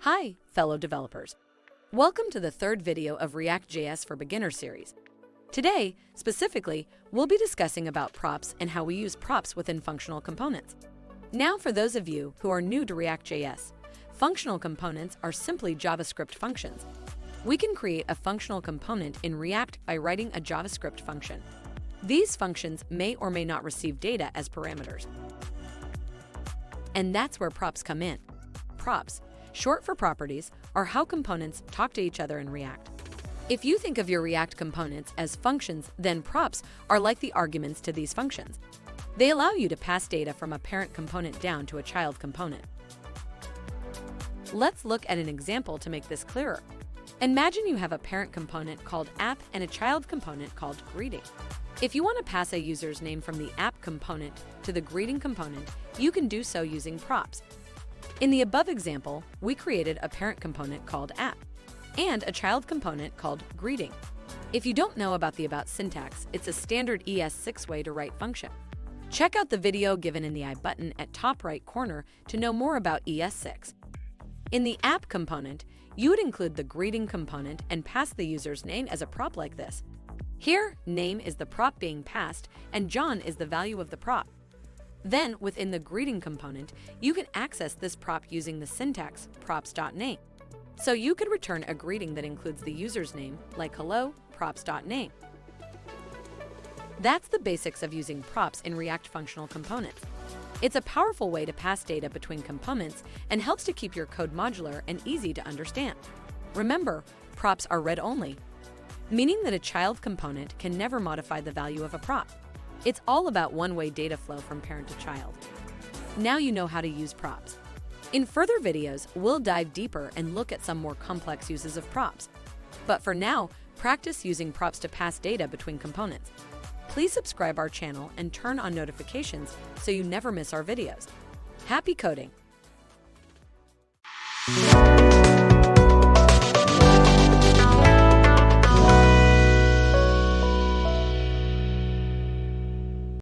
Hi, fellow developers. Welcome to the third video of reactjs for Beginners series. Today, specifically, we'll be discussing about props and how we use props within functional components. Now, for those of you who are new to reactjs, functional components are simply JavaScript functions. We can create a functional component in React by writing a JavaScript function. These functions may or may not receive data as parameters. And that's where props come in. Props, short for properties, are how components talk to each other in React. If you think of your React components as functions, then props are like the arguments to these functions. They allow you to pass data from a parent component down to a child component. Let's look at an example to make this clearer. Imagine you have a parent component called app and a child component called greeting. If you want to pass a user's name from the app component to the greeting component, you can do so using props. In the above example, we created a parent component called app and a child component called greeting. If you don't know about the about syntax, it's a standard ES6 way to write function. Check out the video given in the I button at top right corner to know more about ES6. In the app component, you would include the greeting component and pass the user's name as a prop like this. Here, name is the prop being passed and John is the value of the prop. Then, within the greeting component, you can access this prop using the syntax props.name. So you could return a greeting that includes the user's name, like hello, props.name. That's the basics of using props in React functional components. It's a powerful way to pass data between components and helps to keep your code modular and easy to understand. Remember, props are read-only, meaning that a child component can never modify the value of a prop. It's all about one-way data flow from parent to child. Now you know how to use props. In further videos, we'll dive deeper and look at some more complex uses of props. But for now, practice using props to pass data between components. Please subscribe our channel and turn on notifications so you never miss our videos. Happy coding!